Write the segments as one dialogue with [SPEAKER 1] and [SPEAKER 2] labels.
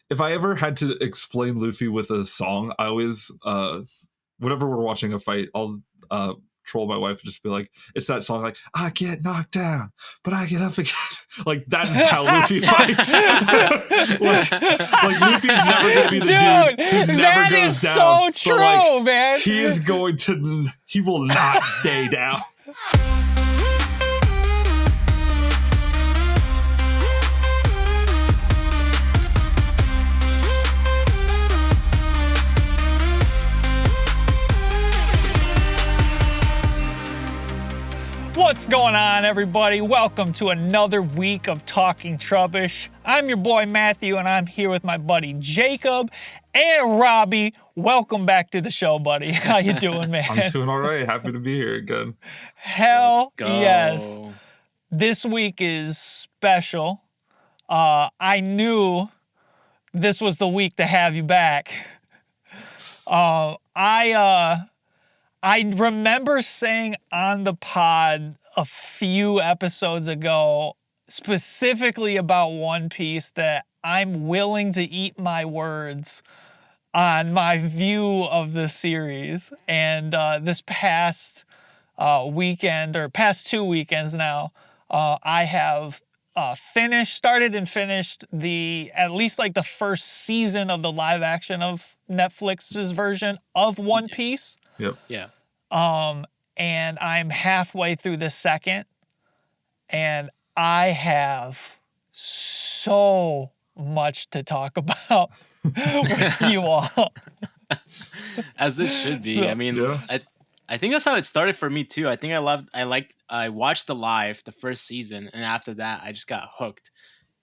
[SPEAKER 1] if I ever had to explain Luffy with a song, I always whenever we're watching a fight, I'll troll my wife and just be like, it's that song like, I get knocked down, but I get up again. Like that is how Luffy fights. like Luffy's never gonna be the dude who never goes down.
[SPEAKER 2] That is so true,
[SPEAKER 1] like,
[SPEAKER 2] man.
[SPEAKER 1] He will not stay down.
[SPEAKER 2] What's going on, everybody? Welcome to another week of Talking Trubbish. I'm your boy Matthew, and I'm here with my buddy Jacob and Robbie. Welcome back to the show, buddy. How you doing, man?
[SPEAKER 1] I'm doing all right. Happy to be here again.
[SPEAKER 2] Hell yes. This week is special. I knew this was the week to have you back. I remember saying on the pod a few episodes ago, specifically about One Piece, that I'm willing to eat my words on my view of the series. And this past weekend, or past 2 weekends now, I have started and finished at least like the first season of the live action of Netflix's version of One Piece.
[SPEAKER 1] Yep.
[SPEAKER 3] Yeah.
[SPEAKER 2] And I'm halfway through the second, and I have so much to talk about with you all.
[SPEAKER 3] As it should be.
[SPEAKER 2] So,
[SPEAKER 3] I mean,
[SPEAKER 1] yeah.
[SPEAKER 3] I think that's how it started for me too. I think I watched the first season, and after that I just got hooked.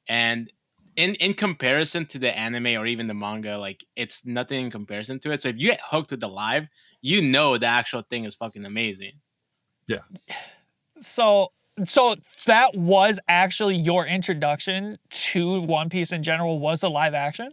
[SPEAKER 3] And in comparison to the anime or even the manga, like it's nothing in comparison to it. So if you get hooked with the live, you know the actual thing is fucking amazing.
[SPEAKER 1] Yeah.
[SPEAKER 2] So that was actually your introduction to One Piece in general, was the live action?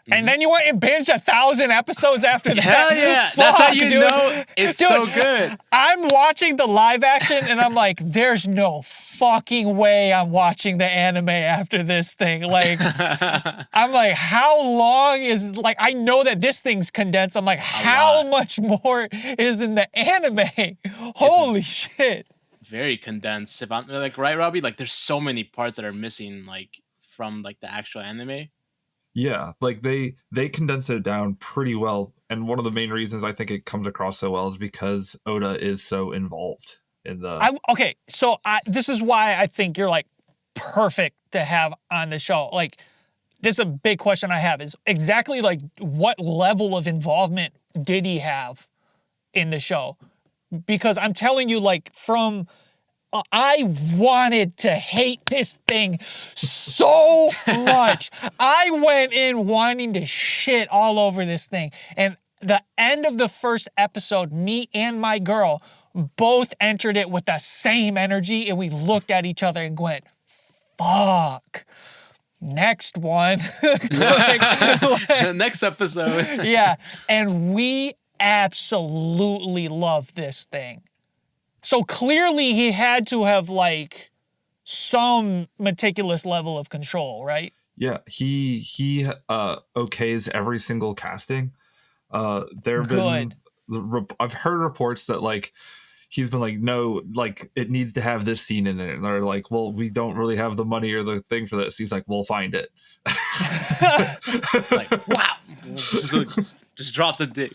[SPEAKER 2] Mm-hmm. And then you went and binged 1,000 episodes after that.
[SPEAKER 3] Hell yeah.
[SPEAKER 2] Fuck,
[SPEAKER 3] that's how you
[SPEAKER 2] dude.
[SPEAKER 3] know it's so good.
[SPEAKER 2] I'm watching the live action and I'm like, there's no fucking way I'm watching the anime after this thing. Like, I'm like, how long is, like, I know that this thing's condensed. I'm like, how much more is in the anime? Holy shit.
[SPEAKER 3] Very condensed. If I'm like, right, Robbie? Like, there's so many parts that are missing, like, from like the actual anime.
[SPEAKER 1] Yeah, like they condense it down pretty well, and one of the main reasons I think it comes across so well is because Oda is so involved in the.
[SPEAKER 2] This is why I think you're like perfect to have on the show. Like, this is a big question I have: is exactly like what level of involvement did he have in the show? Because I'm telling you, like from. I wanted to hate this thing so much. I went in wanting to shit all over this thing. And the end of the first episode, me and my girl both entered it with the same energy, and we looked at each other and went, fuck. Next one.
[SPEAKER 3] Next episode.
[SPEAKER 2] Yeah. And we absolutely love this thing. So clearly he had to have like some meticulous level of control, right?
[SPEAKER 1] Yeah, he okays every single casting. There've been I've heard reports that like he's been like, no, like it needs to have this scene in it, and they're like, well, we don't really have the money or the thing for this. He's like, we'll find it.
[SPEAKER 3] Like, wow. Just drops the dick.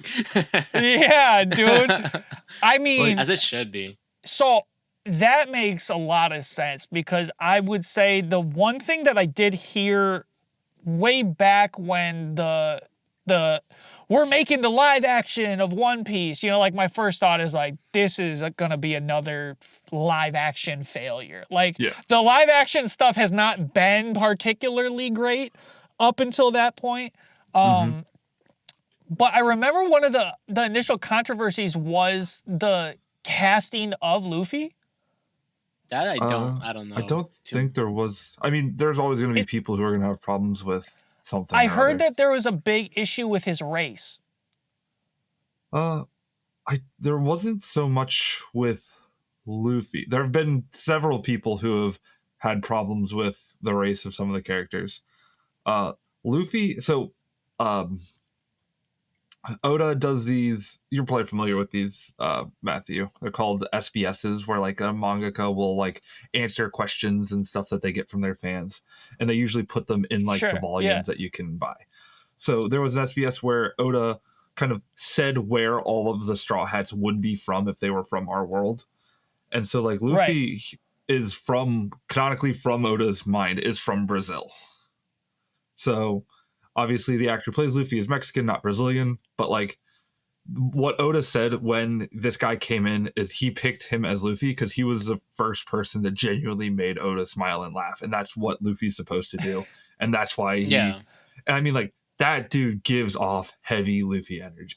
[SPEAKER 2] Yeah, dude. I mean,
[SPEAKER 3] as it should be.
[SPEAKER 2] So that makes a lot of sense, because I would say the one thing that I did hear way back when the we're making the live action of One Piece, you know, like my first thought is like, this is gonna be another live action failure. Like, the live action stuff has not been particularly great up until that point. But I remember one of the initial controversies was the casting of Luffy.
[SPEAKER 3] That I don't know.
[SPEAKER 1] I don't think there was. I mean, there's always going to be people who are going to have problems with something.
[SPEAKER 2] I heard that there was a big issue with his race.
[SPEAKER 1] There wasn't so much with Luffy. There have been several people who have had problems with the race of some of the characters. Luffy. So, Oda does these. You're probably familiar with these, Matthew. They're called SBSs, where like a mangaka will like answer questions and stuff that they get from their fans, and they usually put them in like the volumes that you can buy. So there was an SBS where Oda kind of said where all of the Straw Hats would be from if they were from our world, and so like Luffy is from canonically from Oda's mind is from Brazil. So obviously the actor who plays Luffy is Mexican, not Brazilian, but like what Oda said when this guy came in is he picked him as Luffy because he was the first person that genuinely made Oda smile and laugh, and that's what Luffy's supposed to do, and that's why he. And I mean, like that dude gives off heavy Luffy energy.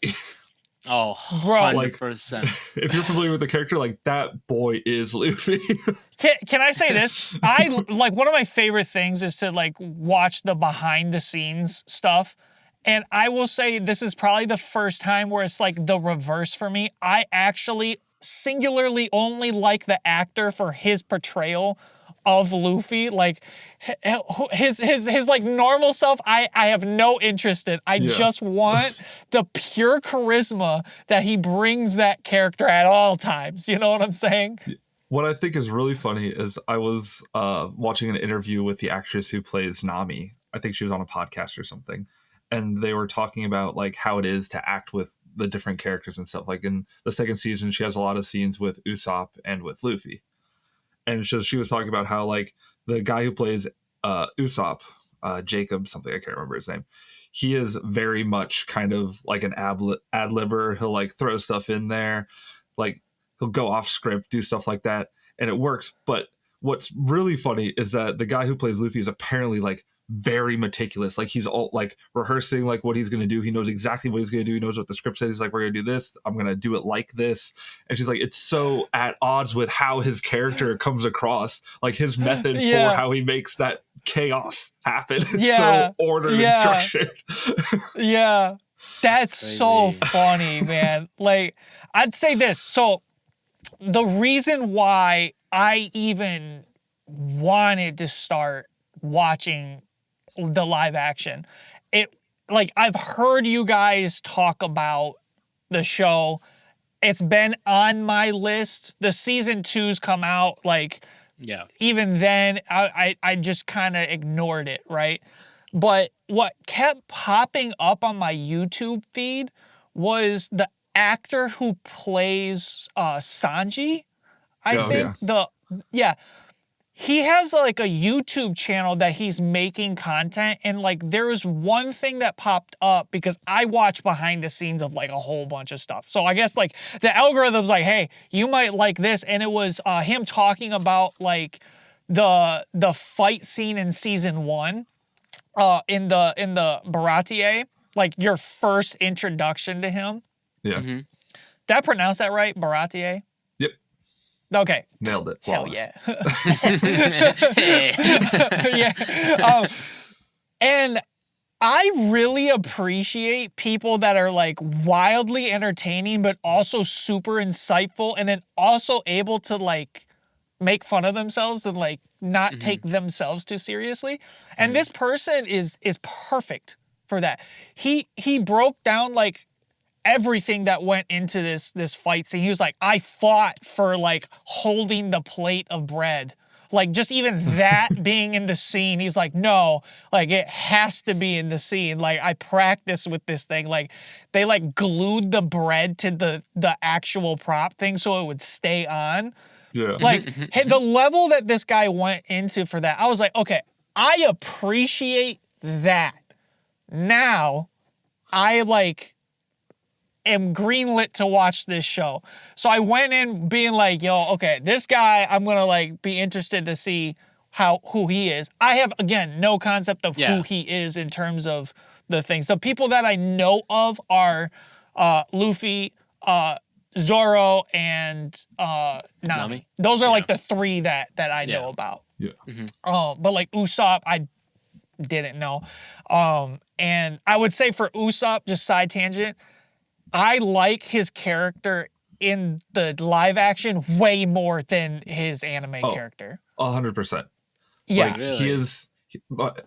[SPEAKER 3] Oh, 100%.
[SPEAKER 1] If you're familiar with the character, like that boy is Luffy.
[SPEAKER 2] Can I say this? I like one of my favorite things is to like watch the behind the scenes stuff. And I will say this is probably the first time where it's like the reverse for me. I actually singularly only like the actor for his portrayal of Luffy. Like his like normal self, I have no interest in. I just want the pure charisma that he brings that character at all times. You know what I'm saying?
[SPEAKER 1] What I think is really funny is I was watching an interview with the actress who plays Nami. I think she was on a podcast or something. And they were talking about like how it is to act with the different characters and stuff. Like in the second season, she has a lot of scenes with Usopp and with Luffy. And so she was talking about how like the guy who plays Usopp, Jacob something, I can't remember his name. He is very much kind of like an ad-libber. He'll like throw stuff in there, like he'll go off script, do stuff like that, and it works. But what's really funny is that the guy who plays Luffy is apparently like very meticulous. Like he's all like rehearsing like what he's going to do. He knows exactly what he's going to do. He knows what the script says. He's like, we're going to do this. I'm going to do it like this. And she's like, it's so at odds with how his character comes across, like his method for how he makes that chaos happen. It's so ordered and structured.
[SPEAKER 2] That's so funny, man. Like I'd say this. So the reason why I even wanted to start watching the live action, it like I've heard you guys talk about the show. It's been on my list. The season 2's come out. Like even then I just kind of ignored it, right? But what kept popping up on my YouTube feed was the actor who plays Sanji. I think he has like a YouTube channel that he's making content, and like there was one thing that popped up because I watch behind the scenes of like a whole bunch of stuff. So I guess like the algorithm's like, hey, you might like this, and it was him talking about like the fight scene in season 1 in the Baratie, like your first introduction to him.
[SPEAKER 1] Yeah.
[SPEAKER 2] Did I pronounce that right? Baratie?
[SPEAKER 1] Yep.
[SPEAKER 2] Okay.
[SPEAKER 1] Nailed it. Flawless.
[SPEAKER 2] Hell yeah. And I really appreciate people that are like wildly entertaining, but also super insightful, and then also able to like make fun of themselves and like not take themselves too seriously. And this person is perfect for that. He broke down like everything that went into this fight scene. He was like, I fought for like holding the plate of bread. Like just even that being in the scene, he's like, no, like it has to be in the scene. Like I practiced with this thing. Like they like glued the bread to the actual prop thing so it would stay on.
[SPEAKER 1] Yeah.
[SPEAKER 2] Like the level that this guy went into for that, I was like, okay, I appreciate that. Now I like am greenlit to watch this show. So I went in being like, yo, okay, this guy, I'm gonna like be interested to see who he is. I have again no concept of who he is in terms of the things. The people that I know of are Luffy, Zoro, and Nami. Those are like the 3 that I know about.
[SPEAKER 1] Yeah.
[SPEAKER 2] But like Usopp, I didn't know. And I would say for Usopp, just side tangent, I like his character in the live action way more than his anime character.
[SPEAKER 1] 100%.
[SPEAKER 2] Yeah.
[SPEAKER 1] Like, he is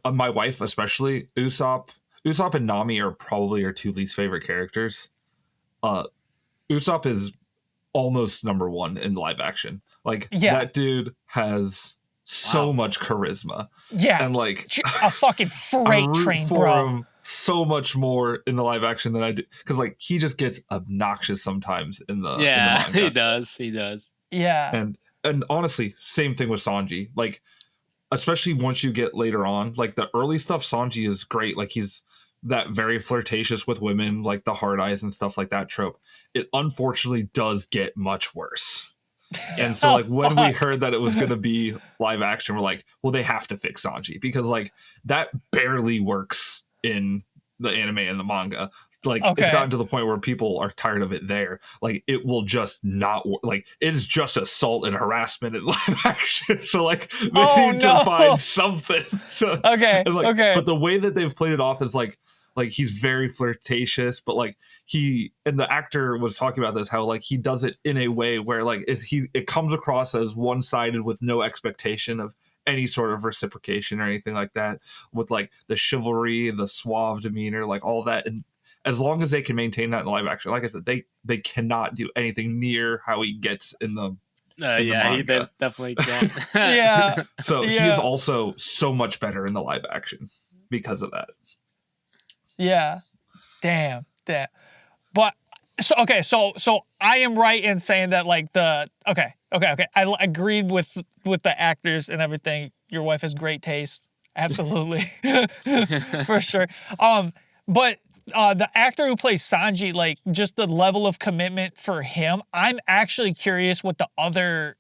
[SPEAKER 1] my wife especially, Usopp and Nami are probably our two least favorite characters. Usopp is almost number one in live action. Like that dude has so much charisma.
[SPEAKER 2] Yeah,
[SPEAKER 1] and like
[SPEAKER 2] a fucking freight train, bro.
[SPEAKER 1] Him so much more in the live action than I do, because like he just gets obnoxious sometimes in the manga.
[SPEAKER 3] He does.
[SPEAKER 2] Yeah,
[SPEAKER 1] and honestly, same thing with Sanji. Like, especially once you get later on, like the early stuff, Sanji is great. Like he's that very flirtatious with women, like the hard eyes and stuff like that trope. It unfortunately does get much worse. And so like when we heard that it was going to be live action, we're like, well, they have to fix Sanji, because like that barely works in the anime and the manga. Like it's gotten to the point where people are tired of it there. Like it will just not work. Like it is just assault and harassment in live action. So like they need to find something. So, But the way that they've played it off is like he's very flirtatious, but like and the actor was talking about this, how like he does it in a way where like it comes across as one-sided with no expectation of any sort of reciprocation or anything like that, with like the chivalry, the suave demeanor, like all that. And as long as they can maintain that in live action, like I said, they cannot do anything near how he gets in the
[SPEAKER 3] he definitely can't.
[SPEAKER 1] So he is also so much better in the live action because of that.
[SPEAKER 2] Yeah. Damn. But so I am right in saying that like I agreed with the actors and everything. Your wife has great taste. Absolutely. For sure. But the actor who plays Sanji, like just the level of commitment for him, I'm actually curious what the other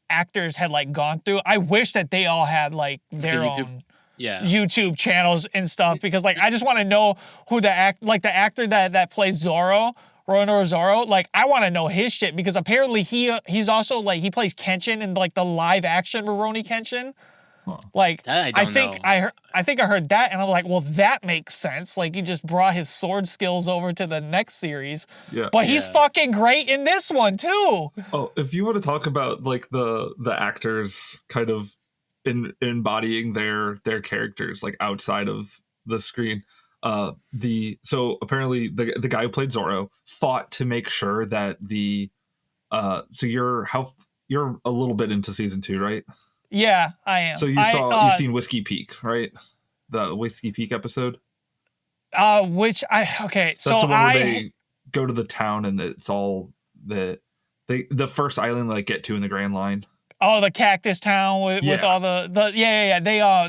[SPEAKER 2] actors had like gone through. I wish that they all had like their own YouTube channels and stuff, because like I just want to know who the actor that plays Zoro, Zoro, like I want to know his shit, because apparently he's also like he plays Kenshin in like the live action Rurouni Kenshin. Like I think I heard that, and I'm like, well, that makes sense. Like he just brought his sword skills over to the next series. But he's fucking great in this one too.
[SPEAKER 1] Oh, if you want to talk about like the actors kind of embodying their characters like outside of the screen, so apparently the guy who played Zoro fought to make sure that so you're a little bit into season 2, right?
[SPEAKER 2] Yeah, I am.
[SPEAKER 1] So you've seen Whiskey Peak, right? The Whiskey Peak episode?
[SPEAKER 2] So
[SPEAKER 1] that's the one where they go to the town and it's all the first island they get to in the Grand Line.
[SPEAKER 2] Oh, the cactus town with all the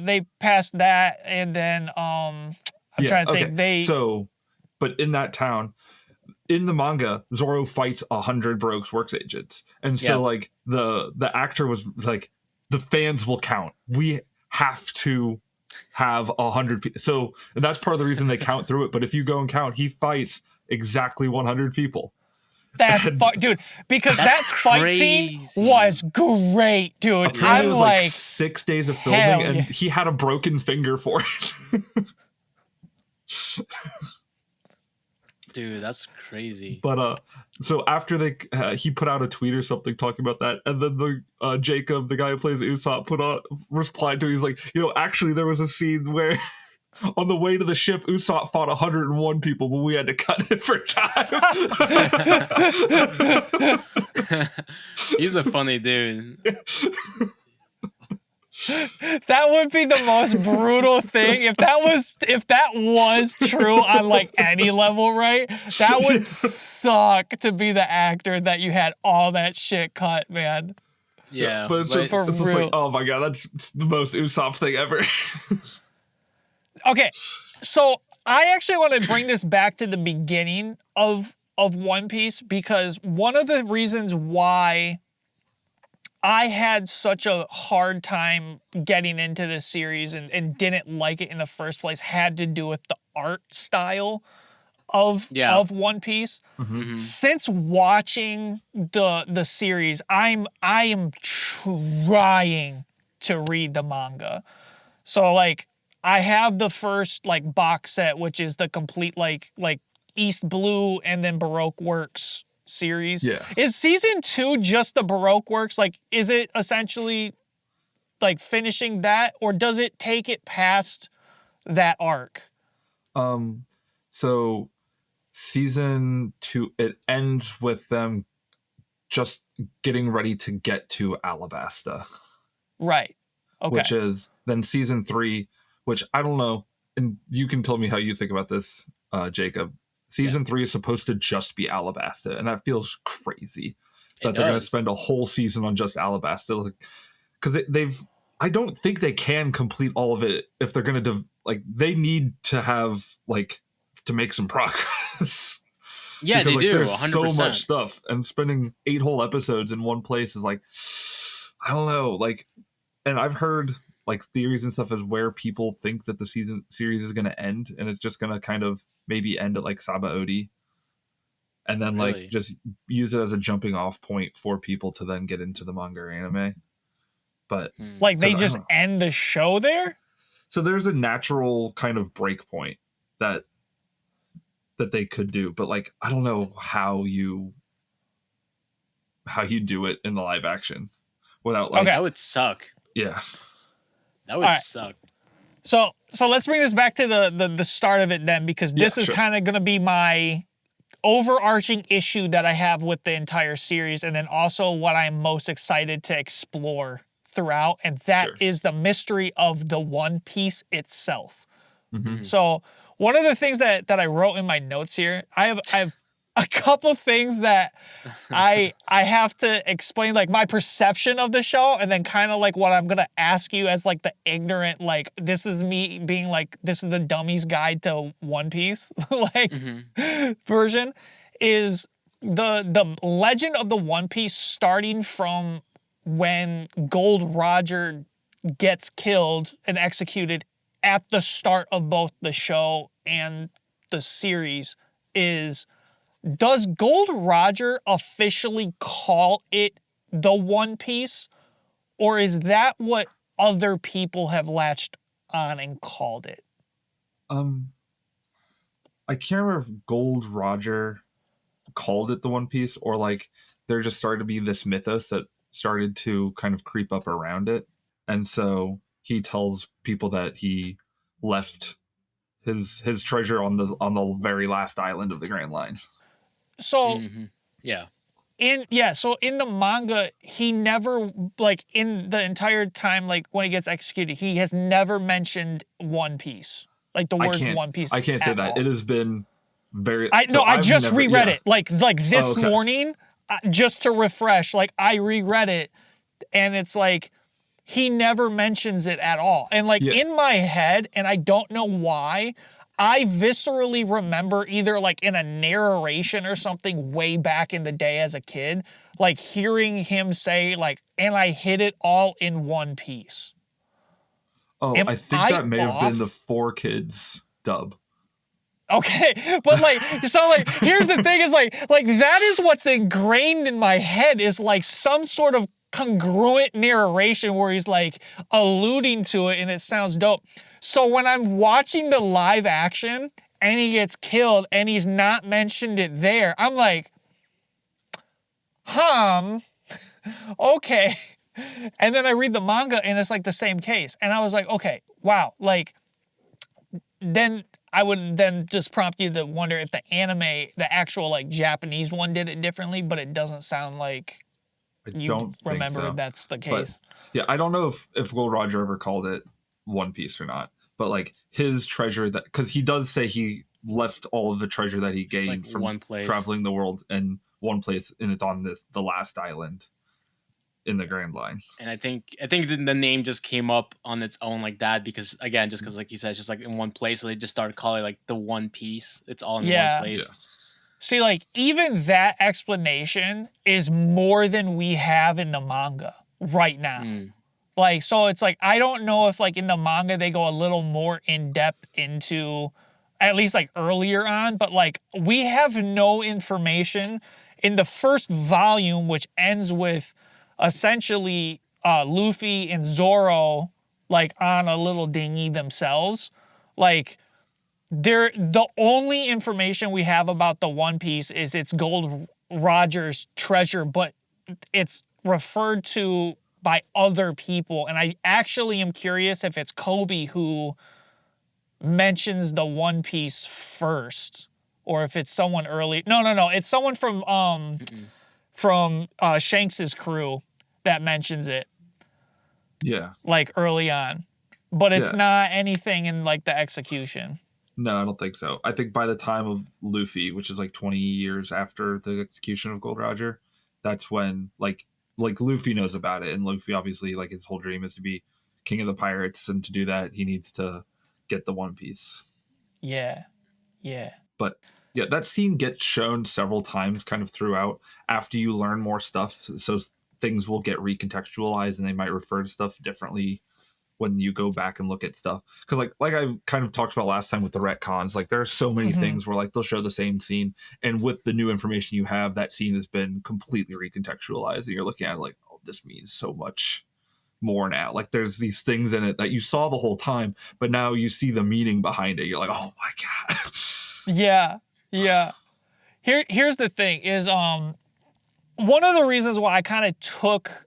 [SPEAKER 2] they passed that, and then I'm trying to think
[SPEAKER 1] but in that town, in the manga, Zoro fights 100 Baroque's works agents, and so like the actor was like, the fans will count. We have to have 100 people. So that's part of the reason they count through it. But if you go and count, he fights exactly 100 people.
[SPEAKER 2] That's dude, because that fight scene was great, dude.
[SPEAKER 1] Apparently it was like 6 days of filming, and he had a broken finger for it.
[SPEAKER 3] Dude, that's crazy.
[SPEAKER 1] But so after he put out a tweet or something talking about that, and then the Jacob, the guy who plays Usopp, replied to it. He's like, actually there was a scene where on the way to the ship, Usopp fought 101 people, but we had to cut it for time.
[SPEAKER 3] He's a funny dude.
[SPEAKER 2] That would be the most brutal thing if that was true on like any level, right? That would suck to be the actor that you had all that shit cut, man.
[SPEAKER 3] Yeah,
[SPEAKER 1] but it's just like, oh my god, that's the most Usopp thing ever.
[SPEAKER 2] Okay, so I actually want to bring this back to the beginning of One Piece, because one of the reasons why I had such a hard time getting into this series and didn't like it in the first place had to do with the art style of One Piece.
[SPEAKER 3] Mm-hmm.
[SPEAKER 2] Since watching the series, I am trying to read the manga. So like I have the first like box set, which is the complete like East Blue and then Baroque Works series.
[SPEAKER 1] Yeah.
[SPEAKER 2] Is season 2 just the Baroque Works? Like, is it essentially like finishing that, or does it take it past that arc?
[SPEAKER 1] So season 2, it ends with them just getting ready to get to Alabasta.
[SPEAKER 2] Right. Okay.
[SPEAKER 1] Which is then season 3, which I don't know, and you can tell me how you think about this, Jacob. Season 3 is supposed to just be Alabasta, and that feels crazy that they're going to spend a whole season on just Alabasta, because they've. I don't think they can complete all of it if they're going to they need to have to make some progress.
[SPEAKER 3] Yeah,
[SPEAKER 1] because,
[SPEAKER 3] they do.
[SPEAKER 1] There's
[SPEAKER 3] 100%.
[SPEAKER 1] so much stuff, and spending 8 whole episodes in one place is I don't know, and I've heard theories and stuff as where people think that the series is going to end, and it's just going to kind of maybe end at Sabaody, and then
[SPEAKER 3] Really?
[SPEAKER 1] just use it as a jumping off point for people to then get into the manga or anime. But
[SPEAKER 2] they just end the show there?
[SPEAKER 1] So there's a natural kind of break point that they could do, but I don't know how you do it in the live action without
[SPEAKER 3] that would suck.
[SPEAKER 1] Yeah.
[SPEAKER 3] That would suck.
[SPEAKER 2] So let's bring this back to the start of it then, because this is kind of going to be my overarching issue that I have with the entire series, and then also what I'm most excited to explore throughout, and that is the mystery of the One Piece itself.
[SPEAKER 1] Mm-hmm.
[SPEAKER 2] So one of the things that I wrote in my notes here, I have a couple things that I have to explain, my perception of the show, and then kind of what I'm gonna ask you as the ignorant, this is me being this is the dummy's guide to One Piece version, is the legend of the One Piece starting from when Gold Roger gets killed and executed at the start of both the show and the series is, does Gold Roger officially call it the One Piece, or is that what other people have latched on and called it?
[SPEAKER 1] I can't remember if Gold Roger called it the One Piece, or there just started to be this mythos that started to kind of creep up around it, and so he tells people that he left his treasure on the very last island of the Grand Line.
[SPEAKER 2] So
[SPEAKER 3] yeah.
[SPEAKER 2] So in the manga, he never, in the entire time, when he gets executed, he has never mentioned One Piece. The words One Piece.
[SPEAKER 1] I can't say that.
[SPEAKER 2] All.
[SPEAKER 1] It has been very...
[SPEAKER 2] I just reread it. This morning, just to refresh, I reread it, and it's he never mentions it at all. And in my head, and I don't know why, I viscerally remember either in a narration or something way back in the day as a kid, hearing him say and I hid it all in one piece.
[SPEAKER 1] Oh, I think that may have been the 4Kids dub.
[SPEAKER 2] Okay, but here's the thing is that is what's ingrained in my head is some sort of congruent narration where he's alluding to it and it sounds dope. So when I'm watching the live action and he gets killed and he's not mentioned it there, I'm okay. And then I read the manga and it's the same case. And I was okay, wow. Then I would then just prompt you to wonder if the anime, the actual Japanese one did it differently, but it doesn't sound like you remember if that's the case.
[SPEAKER 1] But, yeah, I don't know if Gold Roger ever called it One Piece or not, but his treasure, that because he does say he left all of the treasure that he gained from
[SPEAKER 3] one place.
[SPEAKER 1] Traveling the world in one place, and it's on the last island in the Grand Line.
[SPEAKER 3] And I think the name just came up on its own like that because again, just because you said, it's just in one place, so they just started calling it the One Piece. It's all in one place.
[SPEAKER 1] Yeah.
[SPEAKER 2] See, even that explanation is more than we have in the manga right now. So it's I don't know if in the manga they go a little more in depth into, at least earlier on, but we have no information in the first volume, which ends with essentially Luffy and Zoro on a little dinghy themselves. The only information we have about the One Piece is it's Gold Roger's treasure, but it's referred to by other people. And I actually am curious if it's Kobe who mentions the One Piece first, or if it's someone early. No. It's someone from Shanks's crew that mentions it.
[SPEAKER 1] Yeah.
[SPEAKER 2] Like early on. But it's not anything in like the execution.
[SPEAKER 1] No, I don't think so. I think by the time of Luffy, which is like 20 years after the execution of Gold Roger, that's when like Luffy knows about it, and Luffy obviously like his whole dream is to be king of the pirates, and to do that he needs to get the One Piece.
[SPEAKER 2] Yeah.
[SPEAKER 1] But yeah, that scene gets shown several times kind of throughout after you learn more stuff, so things will get recontextualized and they might refer to stuff differently when you go back and look at stuff. Because like I kind of talked about last time with the retcons, like there are so many things where like they'll show the same scene, and with the new information you have, that scene has been completely recontextualized, and you're looking at it like, oh, this means so much more now. Like there's these things in it that you saw the whole time, but now you see the meaning behind it. You're like, oh my god.
[SPEAKER 2] Yeah. Here's the thing is one of the reasons why I kind of took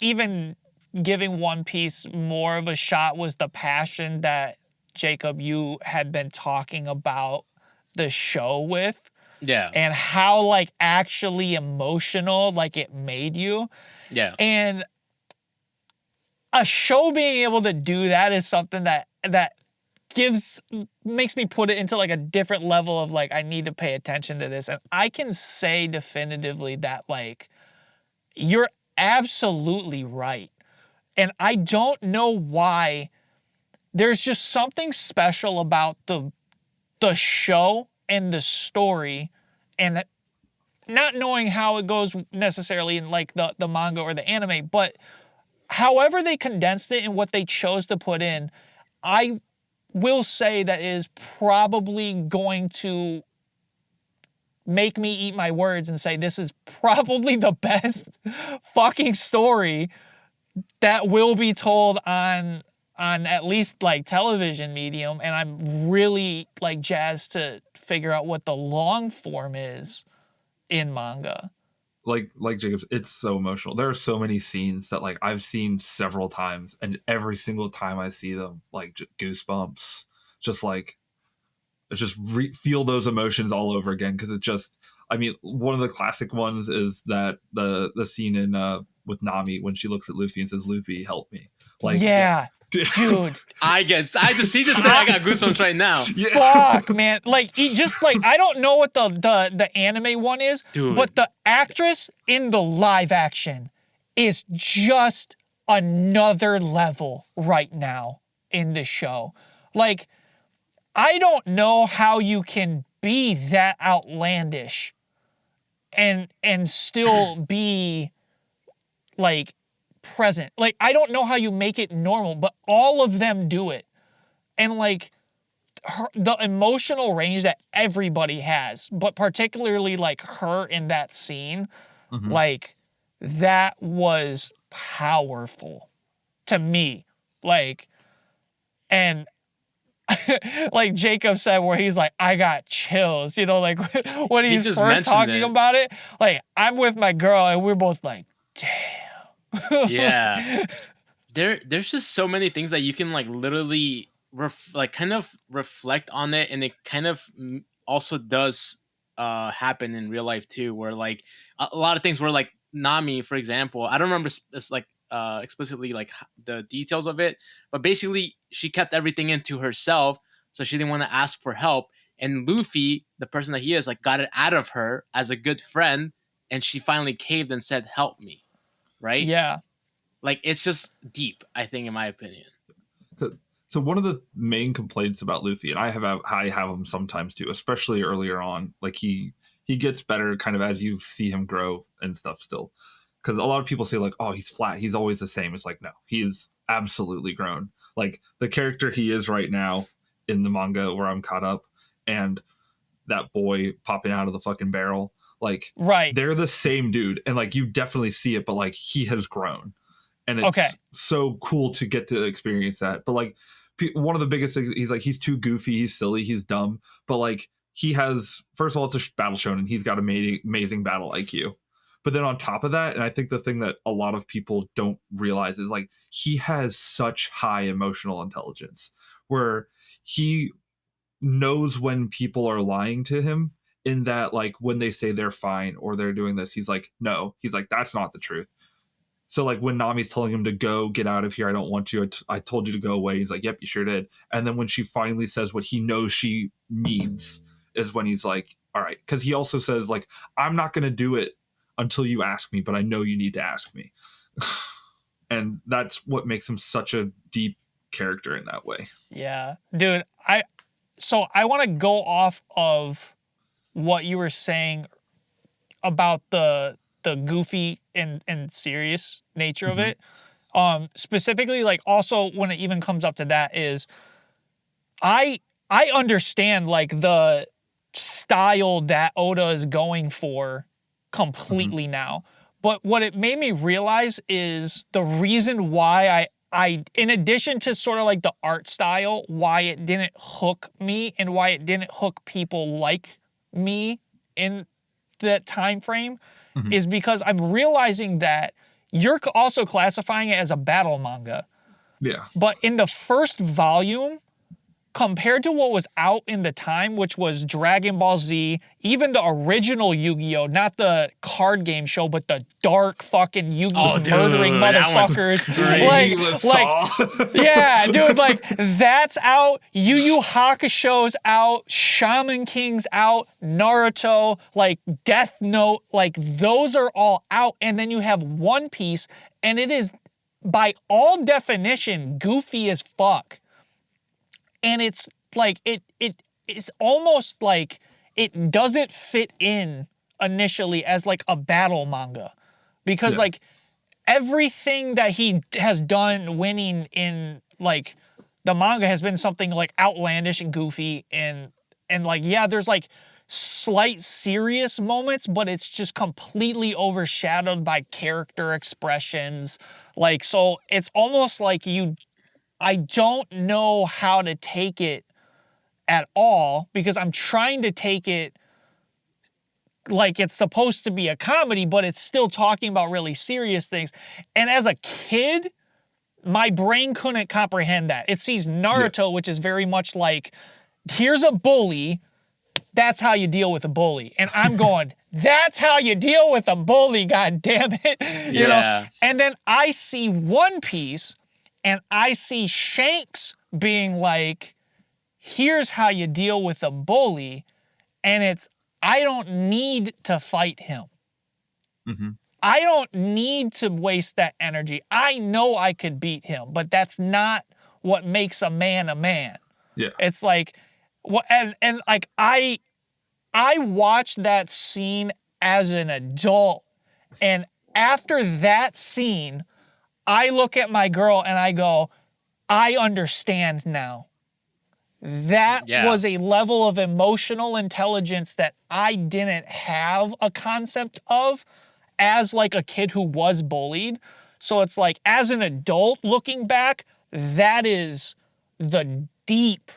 [SPEAKER 2] even giving One Piece more of a shot was the passion that Jacob, you had been talking about the show with.
[SPEAKER 3] Yeah.
[SPEAKER 2] And how like actually emotional like it made you.
[SPEAKER 3] Yeah.
[SPEAKER 2] And a show being able to do that is something that makes me put it into like a different level of like, I need to pay attention to this. And I can say definitively that like, you're absolutely right. And I don't know why. There's just something special about the show and the story, and not knowing how it goes necessarily in like the manga or the anime, but however they condensed it and what they chose to put in, I will say that is probably going to make me eat my words and say this is probably the best fucking story that will be told on at least like television medium. And I'm really like jazzed to figure out what the long form is in manga.
[SPEAKER 1] Like Jacobs, it's so emotional. There are so many scenes that like I've seen several times, and every single time I see them, like goosebumps, just like feel those emotions all over again. Because it just, I mean, one of the classic ones is that the scene in with Nami when she looks at Luffy and says, "Luffy, help me." Like,
[SPEAKER 2] yeah, dude.
[SPEAKER 3] I just said I got goosebumps right now.
[SPEAKER 2] Yeah. Fuck, man. Like, just like, I don't know what the anime one is,
[SPEAKER 3] dude,
[SPEAKER 2] but the actress in the live action is just another level right now in the show. Like, I don't know how you can be that outlandish and still be like present. Like, I don't know how you make it normal, but all of them do it. And like the emotional range that everybody has, but particularly like her in that scene, like that was powerful to me. Like, and like Jacob said, where he's like, I got chills, you know, like when he's first talking about it, like I'm with my girl and we're both like, damn.
[SPEAKER 3] Yeah. There's just so many things that you can like literally kind of reflect on it, and it kind of also does happen in real life too, where like a lot of things where like Nami, for example, I don't remember explicitly like the details of it, but basically she kept everything into herself, so she didn't want to ask for help, and Luffy, the person that he is, like got it out of her as a good friend, and she finally caved and said, help me, right?
[SPEAKER 2] Yeah.
[SPEAKER 3] Like, it's just deep, I think, in my opinion.
[SPEAKER 1] So one of the main complaints about Luffy, and I have them sometimes too, especially earlier on, like he gets better kind of as you see him grow and stuff still. Because a lot of people say like, oh, he's flat, he's always the same. It's like, no, he is absolutely grown. Like the character he is right now in the manga where I'm caught up, and that boy popping out of the fucking barrel, like
[SPEAKER 2] right,
[SPEAKER 1] they're the same dude, and like you definitely see it, but like he has grown, and it's so cool to get to experience that. But like one of the biggest things, he's like, he's too goofy, he's silly, he's dumb, but like he has, first of all, it's a battle shonen, he's got amazing battle IQ, But then on top of that, and I think the thing that a lot of people don't realize is like he has such high emotional intelligence where he knows when people are lying to him, in that like when they say they're fine or they're doing this, he's like, no, he's like, that's not the truth. So like when Nami's telling him to go get out of here, I don't want you, I told you to go away, he's like, yep, you sure did. And then when she finally says what he knows she means is when he's like, all right, because he also says like, I'm not going to do it until you ask me, but I know you need to ask me. And that's what makes him such a deep character in that way.
[SPEAKER 2] Yeah, dude, I want to go off of what you were saying about the goofy and serious nature of it. Specifically, like also when it even comes up to that is I understand like the style that Oda is going for completely now. But what it made me realize is the reason why I in addition to sort of like the art style, why it didn't hook me and why it didn't hook people like me in that time frame is because I'm realizing that you're also classifying it as a battle manga.
[SPEAKER 1] Yeah.
[SPEAKER 2] But in the first volume, compared to what was out in the time, which was Dragon Ball Z, even the original Yu-Gi-Oh!, not the card game show, but the dark fucking Yu-Gi-Oh! Murdering motherfuckers. Yeah, dude, like, that's out. Yu Yu Hakusho's out. Shaman King's out. Naruto, like, Death Note, like, those are all out. And then you have One Piece, and it is, by all definition, goofy as fuck. And it's like, it's almost like it doesn't fit in initially as like a battle manga. Because like everything that he has done winning in like the manga has been something like outlandish and goofy and like, yeah, there's like slight serious moments, but it's just completely overshadowed by character expressions. Like, so it's almost like I don't know how to take it at all because I'm trying to take it like it's supposed to be a comedy, but it's still talking about really serious things. And as a kid, my brain couldn't comprehend that. It sees Naruto, which is very much like, here's a bully, that's how you deal with a bully. And I'm going, that's how you deal with a bully, god damn it. You know? And then I see One Piece, and I see Shanks being like, here's how you deal with a bully. And it's, I don't need to fight him. I don't need to waste that energy. I know I could beat him, but that's not what makes a man a man.
[SPEAKER 1] Yeah.
[SPEAKER 2] It's like, and like, I watched that scene as an adult. And after that scene, I look at my girl and I go, I understand now. That was a level of emotional intelligence that I didn't have a concept of as like a kid who was bullied. So it's like, as an adult looking back, that is the deep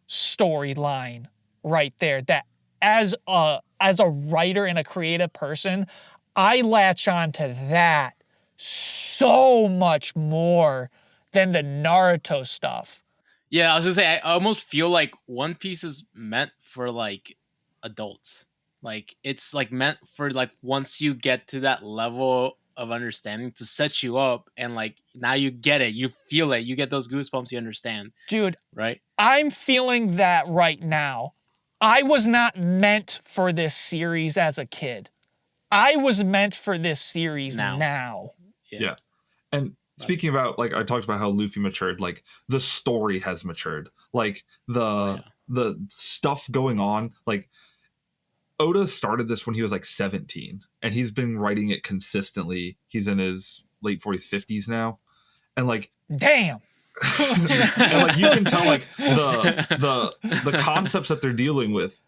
[SPEAKER 2] storyline right there. That as a writer and a creative person, I latch on to that so much more than the Naruto stuff.
[SPEAKER 3] Yeah, I was gonna say, I almost feel like One Piece is meant for like adults. Like it's like meant for like once you get to that level of understanding to set you up, and like now you get it, you feel it, you get those goosebumps, you understand.
[SPEAKER 2] Dude,
[SPEAKER 3] right?
[SPEAKER 2] I'm feeling that right now. I was not meant for this series as a kid. I was meant for this series now.
[SPEAKER 1] Yeah. And speaking about, like, I talked about how Luffy matured, like the story has matured, like the stuff going on, like Oda started this when he was like 17 and he's been writing it consistently. He's in his late 40s, 50s now. And like,
[SPEAKER 2] damn.
[SPEAKER 1] And like you can tell like the concepts that they're dealing with,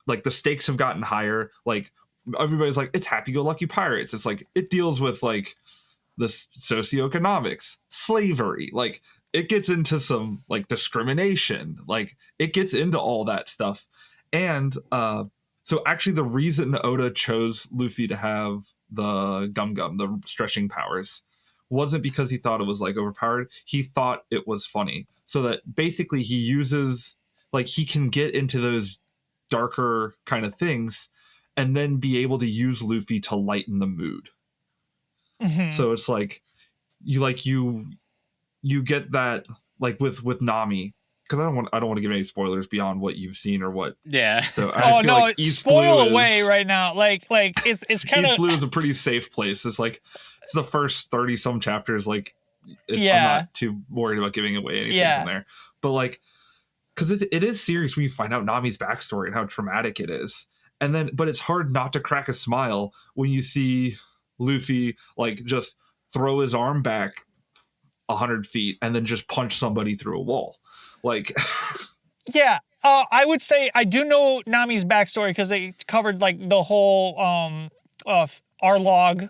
[SPEAKER 1] like the stakes have gotten higher. Like everybody's like, it's happy-go-lucky pirates. It's like it deals with like this socioeconomics, slavery, like it gets into some like discrimination, like it gets into all that stuff. And so actually the reason Oda chose Luffy to have Gum Gum, the stretching powers, wasn't because he thought it was like overpowered. He thought it was funny. So that basically he uses, like, he can get into those darker kind of things and then be able to use Luffy to lighten the mood.
[SPEAKER 2] Mm-hmm.
[SPEAKER 1] So it's like you get that, like with Nami, because I don't want to give any spoilers beyond what you've seen or what.
[SPEAKER 3] Yeah.
[SPEAKER 1] So I feel like East
[SPEAKER 2] spoil
[SPEAKER 1] Blue
[SPEAKER 2] away
[SPEAKER 1] is,
[SPEAKER 2] right now. Like it's kind of
[SPEAKER 1] East Blue is a pretty safe place. It's like it's the first 30 some chapters. Like I'm not too worried about giving away anything from there. But like, because it is serious when you find out Nami's backstory and how traumatic it is, and then but it's hard not to crack a smile when you see Luffy like just throw his arm back 100 feet and then just punch somebody through a wall. Like,
[SPEAKER 2] yeah. I would say I do know Nami's backstory because they covered like the whole Arlog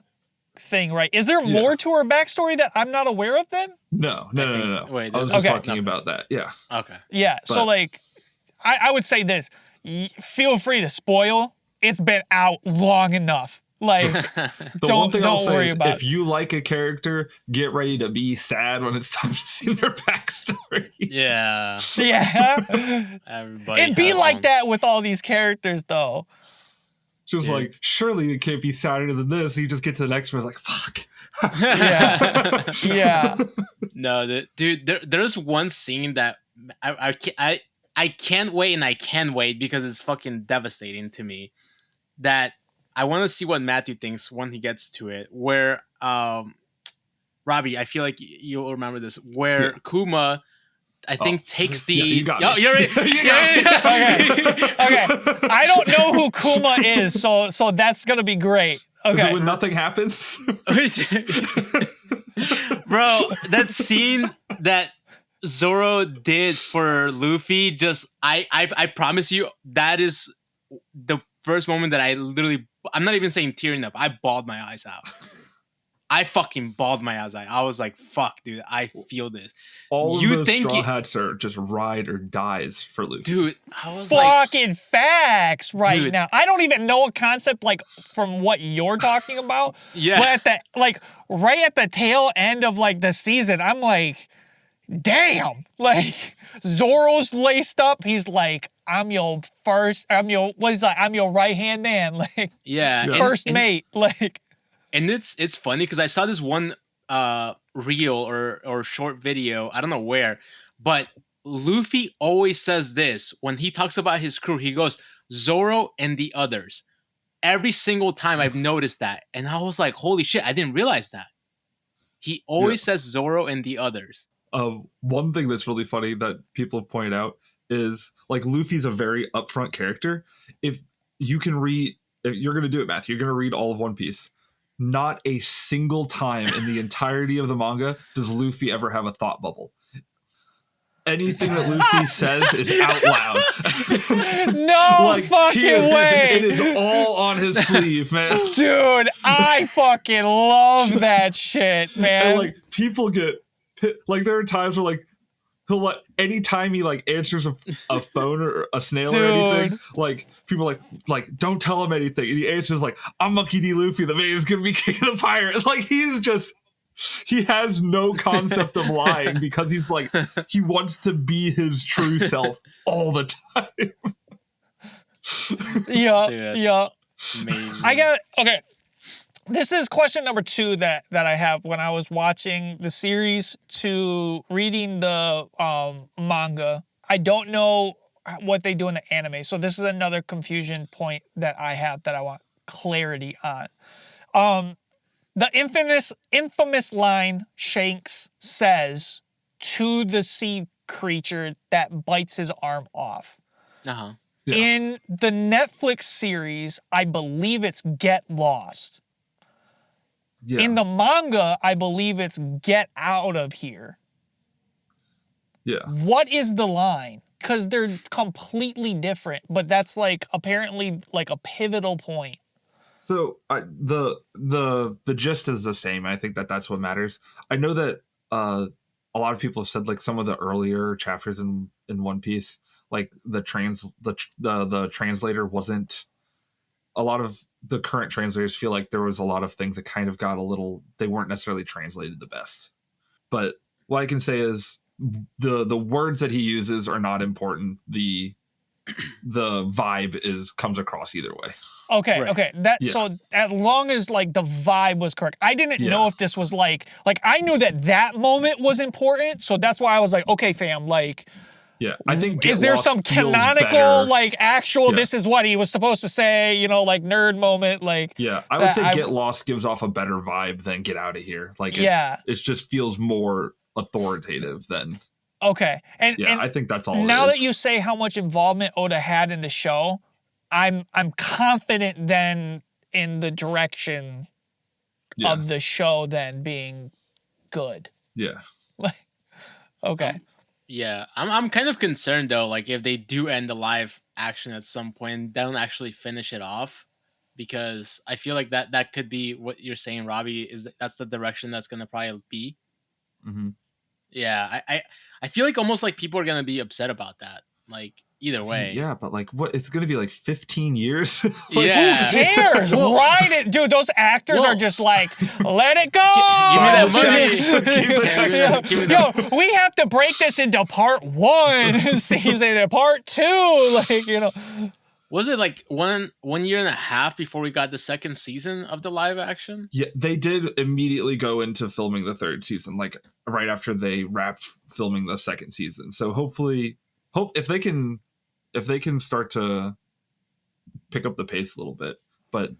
[SPEAKER 2] thing, right? Is there more to her backstory that I'm not aware of then?
[SPEAKER 1] No.
[SPEAKER 3] Wait,
[SPEAKER 1] I was just talking about that. Yeah.
[SPEAKER 3] Okay.
[SPEAKER 2] Yeah. So like, I would say this. Feel free to spoil. It's been out long enough. Like, don't worry about it.
[SPEAKER 1] If you like a character, get ready to be sad when it's time to see their backstory.
[SPEAKER 3] Yeah.
[SPEAKER 2] Yeah.
[SPEAKER 3] Everybody.
[SPEAKER 2] It'd be like that with all these characters, though.
[SPEAKER 1] Just like, surely it can't be sadder than this. You just get to the next one, it's like, fuck.
[SPEAKER 2] Yeah.
[SPEAKER 3] No, dude. There's one scene that I can't wait, and I can wait because it's fucking devastating to me. That I want to see what Matthew thinks when he gets to it. Where Robbie, I feel like you'll remember this. Where Kuma, I think, takes the.
[SPEAKER 1] You got me.
[SPEAKER 3] You're right.
[SPEAKER 2] Okay. I don't know who Kuma is, so that's gonna be great. Okay.
[SPEAKER 1] Is it when nothing happens?
[SPEAKER 3] Bro, that scene that Zoro did for Luffy, just I promise you, that is the first moment that I'm not even saying tearing up. I bawled my eyes out. I fucking bawled my eyes out. I was like, fuck, dude, I feel this.
[SPEAKER 1] All of those Straw Hats are just ride or dies for Luffy.
[SPEAKER 3] Dude, I was
[SPEAKER 2] fucking facts right now. I don't even know a concept like from what you're talking about.
[SPEAKER 3] Yeah.
[SPEAKER 2] But right at the tail end of like the season, I'm like, damn. Like, Zoro's laced up. He's like, I'm your right hand man. Like, first mate. Like,
[SPEAKER 3] and it's funny because I saw this one reel or short video, I don't know where, but Luffy always says this when he talks about his crew. He goes, Zoro and the others. Every single time I've noticed that, and I was like, holy shit, I didn't realize that. He always says Zoro and the others.
[SPEAKER 1] One thing that's really funny that people point out is like Luffy's a very upfront character. If you're going to do it, Matthew, you're going to read all of One Piece. Not a single time in the entirety of the manga does Luffy ever have a thought bubble. Anything that Luffy says is out loud.
[SPEAKER 2] No fucking way.
[SPEAKER 1] It is all on his sleeve, man.
[SPEAKER 2] Dude, I fucking love that shit, man.
[SPEAKER 1] And like people get like there are times where like he'll like anytime he like answers a phone or a snail or anything, like people are like don't tell him anything. And he answers like, I'm Monkey D. Luffy, the man is gonna be king of the pirates. Like he has no concept of lying because he's like he wants to be his true self all the time.
[SPEAKER 2] Yeah.
[SPEAKER 3] Amazing.
[SPEAKER 2] Okay. This is question number 2 that I have when I was watching the series to reading the manga. I don't know what they do in the anime, so this is another confusion point that I have that I want clarity on. The infamous line Shanks says to the sea creature that bites his arm off.
[SPEAKER 3] Uh-huh.
[SPEAKER 1] Yeah.
[SPEAKER 2] In the Netflix series, I believe it's Get Lost. Yeah. In the manga, I believe it's Get Out of Here.
[SPEAKER 1] Yeah.
[SPEAKER 2] What is the line? Because they're completely different, but that's like apparently like a pivotal point.
[SPEAKER 1] So the gist is the same. I think that's what matters. I know that a lot of people have said like some of the earlier chapters in One Piece, like the translator wasn't. A lot of the current translators feel like there was a lot of things that kind of got a little, they weren't necessarily translated the best. But what I can say is the words that he uses are not important. The vibe comes across either way.
[SPEAKER 2] Okay,
[SPEAKER 3] Right.
[SPEAKER 2] okay. So as long as like the vibe was correct. I didn't know if this was like I knew that moment was important, so that's why I was like, okay, fam, like
[SPEAKER 1] I think
[SPEAKER 2] is there some canonical like actual this is what he was supposed to say, you know, like nerd moment, like
[SPEAKER 1] I would say Get Lost gives off a better vibe than Get Out of Here. Like it just feels more authoritative than
[SPEAKER 2] okay. And
[SPEAKER 1] I think that's all.
[SPEAKER 2] Now that you say how much involvement Oda had in the show, I'm confident then in the direction of the show then being good.
[SPEAKER 1] Yeah.
[SPEAKER 2] Okay.
[SPEAKER 3] I'm kind of concerned though, like if they do end the live action at some point, don't actually finish it off, because I feel like that could be what you're saying, Robbie. That's the direction that's gonna probably be.
[SPEAKER 1] Mm-hmm.
[SPEAKER 3] Yeah, I feel like almost like people are gonna be upset about that. Like either way.
[SPEAKER 1] Yeah, but like what? It's gonna be like 15 years.
[SPEAKER 2] Who cares? Ride it, dude. Those actors are just like, let it go.
[SPEAKER 3] Give me that
[SPEAKER 2] money. We have to break this into part 1 season and part 2. Like, you know.
[SPEAKER 3] Was it like 1.5 before we got the second season of the live action?
[SPEAKER 1] Yeah, they did immediately go into filming the third season, like right after they wrapped filming the second season. So hopefully, if they can start to pick up the pace a little bit. But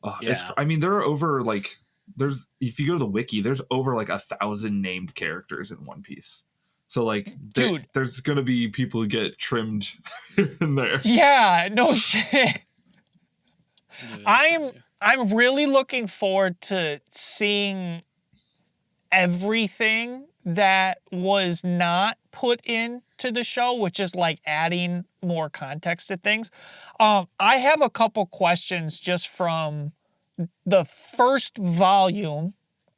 [SPEAKER 1] I mean, there are over like if you go to the wiki, there's over like 1,000 named characters in One Piece. So like, dude, there's gonna be people who get trimmed in there.
[SPEAKER 2] Yeah, no shit. I'm really looking forward to seeing everything that was not put into the show, which is like adding more context to things. I have a couple questions just from the first volume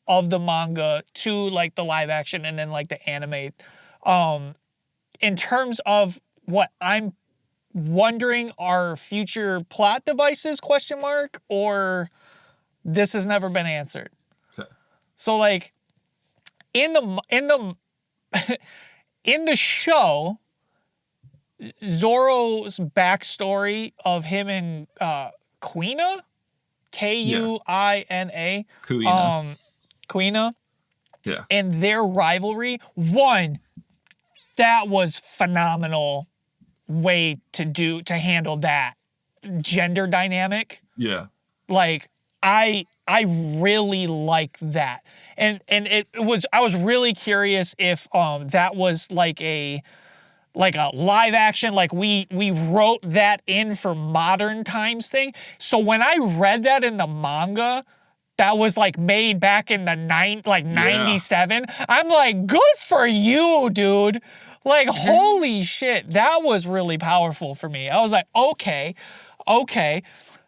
[SPEAKER 2] of the manga to like the live action and then like the anime. In terms of what I'm wondering are future plot devices, ? Or this has never been answered.
[SPEAKER 1] Okay.
[SPEAKER 2] So like in the in the show, Zoro's backstory of him and Kuina, Kuina, Kuina, and their rivalry. That was phenomenal way to handle that gender dynamic.
[SPEAKER 1] Yeah.
[SPEAKER 2] Like I really like that. And I was really curious if that was like a live action, like we wrote that in for modern times thing. So when I read that in the manga, that was like made back in the 97. I'm like, good for you, dude. Like, holy shit. That was really powerful for me. I was like, okay.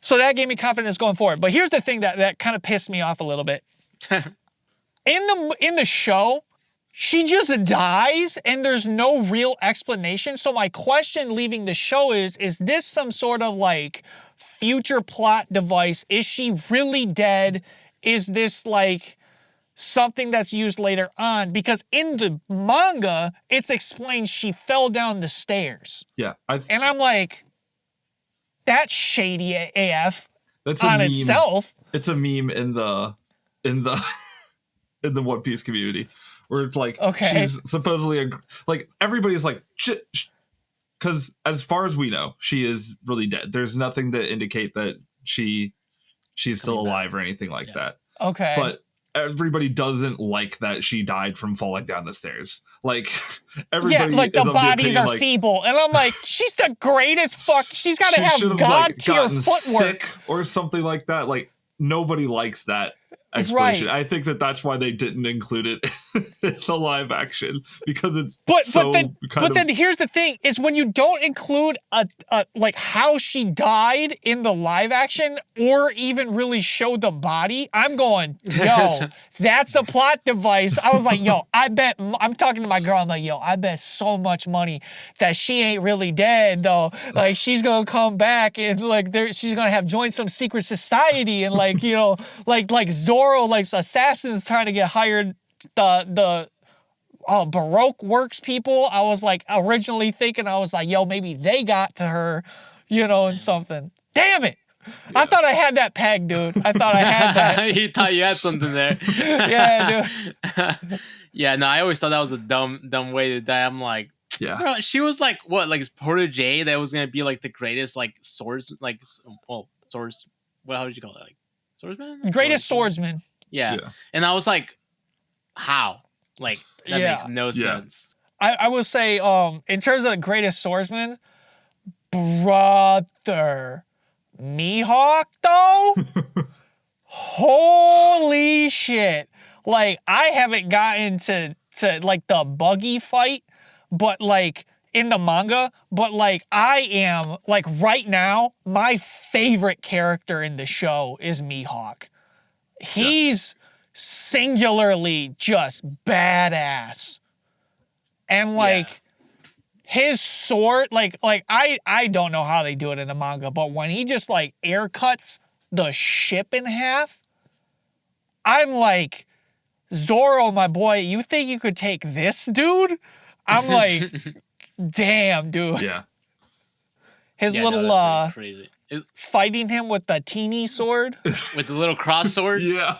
[SPEAKER 2] So that gave me confidence going forward. But here's the thing that kind of pissed me off a little bit. In the show, she just dies and there's no real explanation. So my question leaving the show is this some sort of like future plot device? Is she really dead? Is this like something that's used later on? Because in the manga, it's explained she fell down the stairs.
[SPEAKER 1] Yeah.
[SPEAKER 2] And I'm like, that's shady AF
[SPEAKER 1] that's
[SPEAKER 2] on itself.
[SPEAKER 1] It's a meme in the One Piece community where it's like, she's supposedly like everybody's like, because as far as we know, she is really dead. There's nothing to indicate that she's still alive or anything like that.
[SPEAKER 2] Okay.
[SPEAKER 1] But everybody doesn't like that she died from falling down the stairs. Like everybody,
[SPEAKER 2] like the bodies are feeble, and I'm like, she's the greatest fuck. She's got to have God tier footwork
[SPEAKER 1] or something like that. Like nobody likes that explanation.
[SPEAKER 2] Right.
[SPEAKER 1] I think that's why they didn't include it the live action because it's
[SPEAKER 2] but then here's the thing is when you don't include a like how she died in the live action or even really show the body, I'm going, yo, that's a plot device. I was like, yo, I bet, I'm talking to my girl, I'm like, yo, I bet so much money that she ain't really dead though. Like she's gonna come back and like she's gonna have joined some secret society and like, you know, like Zoro, like assassins trying to get hired, the Baroque works people. I was like originally thinking, I was like, yo, maybe they got to her, you know, and something. Damn it. Yeah. I thought I had that pegged, dude. I thought I had that.
[SPEAKER 3] You thought you had something there.
[SPEAKER 2] Yeah, dude.
[SPEAKER 3] Yeah, no, I always thought that was a dumb way to die. I'm like,
[SPEAKER 1] yeah,
[SPEAKER 3] bro, she was like what, like his protege that was gonna be like the greatest like swords, like swords. How did you call it? Like swordsman?
[SPEAKER 2] Greatest swordsman.
[SPEAKER 3] Yeah. And I was like, how? Like that makes no sense.
[SPEAKER 2] I will say, in terms of the greatest swordsman, brother, Mihawk though, holy shit! Like I haven't gotten to like the buggy fight, but like in the manga, but like I am like right now, my favorite character in the show is Mihawk. He's singularly just badass. And like his sword, like I don't know how they do it in the manga, but when he just like air cuts the ship in half, I'm like, Zoro, my boy, you think you could take this dude? I'm like, damn, dude.
[SPEAKER 1] Yeah.
[SPEAKER 2] His little
[SPEAKER 3] crazy.
[SPEAKER 2] Fighting him with the teeny sword.
[SPEAKER 3] With the little cross sword?
[SPEAKER 1] Yeah.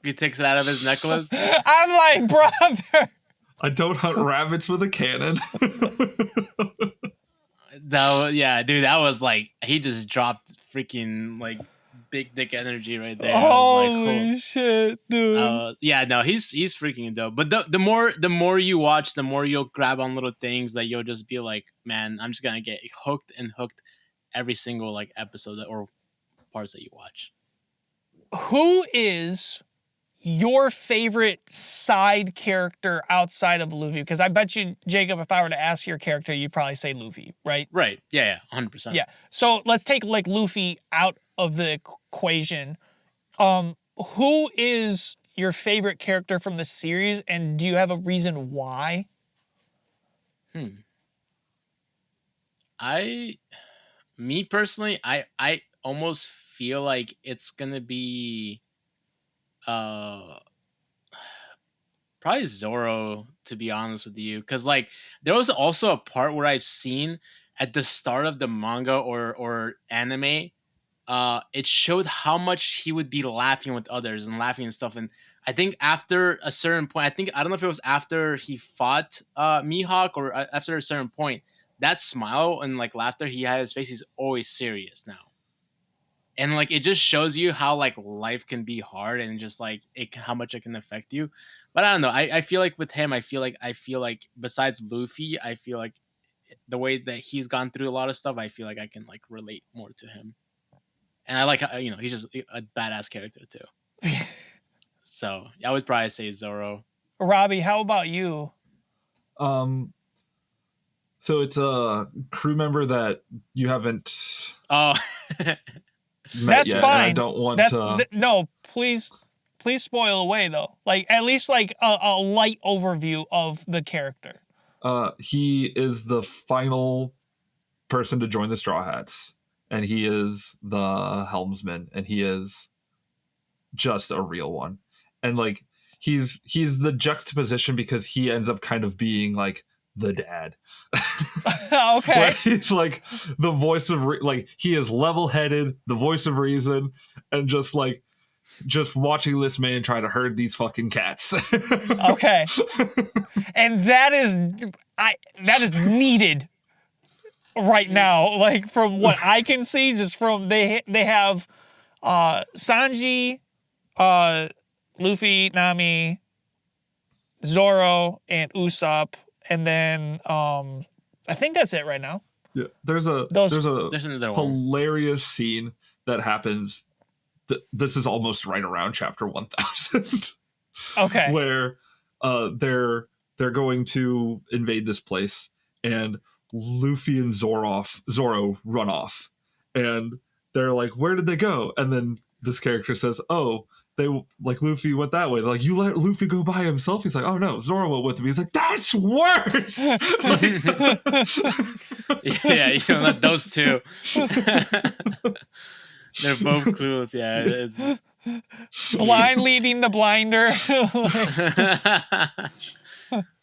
[SPEAKER 3] He takes it out of his necklace.
[SPEAKER 2] I'm like, brother.
[SPEAKER 1] I don't hunt rabbits with a cannon.
[SPEAKER 3] Yeah, dude, that was like, he just dropped freaking like big dick energy right there.
[SPEAKER 2] Holy shit, dude.
[SPEAKER 3] Yeah, no, he's freaking dope. But the more you watch, the more you'll grab on little things that you'll just be like, man, I'm just gonna get hooked every single like episode or parts that you watch.
[SPEAKER 2] Who is your favorite side character outside of Luffy? Because I bet you, Jacob, if I were to ask your character, you'd probably say Luffy, right?
[SPEAKER 3] Right. Yeah, 100%.
[SPEAKER 2] Yeah. So let's take like Luffy out of the equation. Who is your favorite character from the series, and do you have a reason why?
[SPEAKER 3] Me personally, I almost feel like it's gonna be probably Zoro, to be honest with you, because like there was also a part where I've seen at the start of the manga or anime, it showed how much he would be laughing with others and laughing and stuff. And I think after a certain point, I don't know if it was after he fought Mihawk or after a certain point, that smile and like laughter he had, his face is always serious now. And like it just shows you how like life can be hard and just like how much it can affect you. But I don't know. I feel like with him, I feel like besides Luffy, I feel like the way that he's gone through a lot of stuff, I feel like I can like relate more to him. And I like how, he's just a badass character too. So I would probably say Zoro.
[SPEAKER 2] Robbie, how about you?
[SPEAKER 1] So it's a crew member that you haven't.
[SPEAKER 2] That's
[SPEAKER 1] yet,
[SPEAKER 2] fine.
[SPEAKER 1] I don't want to.
[SPEAKER 2] No, please spoil away though. Like at least like a light overview of the character.
[SPEAKER 1] He is the final person to join the Straw Hats, and he is the helmsman, and he is just a real one. And like he's the juxtaposition because he ends up kind of being like the dad.
[SPEAKER 2] Okay.
[SPEAKER 1] Where he's like the voice of like he is level-headed, the voice of reason, and just watching this man try to herd these fucking cats.
[SPEAKER 2] Okay. And that is needed right now. Like from what I can see, just from they have Sanji, Luffy, Nami, Zoro, and Usopp, and then I think that's it right now.
[SPEAKER 1] Yeah, there's a hilarious scene that happens. This is almost right around chapter 1000.
[SPEAKER 2] Okay.
[SPEAKER 1] Where they're going to invade this place, and Luffy and Zoro run off, and they're like, "Where did they go?" And then this character says, "Oh, they like Luffy went that way." They're like, "You let Luffy go by himself?" He's like, "Oh no, Zoro went with me." He's like, "That's worse."
[SPEAKER 3] Yeah, you know, not those two. They're both clueless. Yeah, it's
[SPEAKER 2] blind leading the blinder.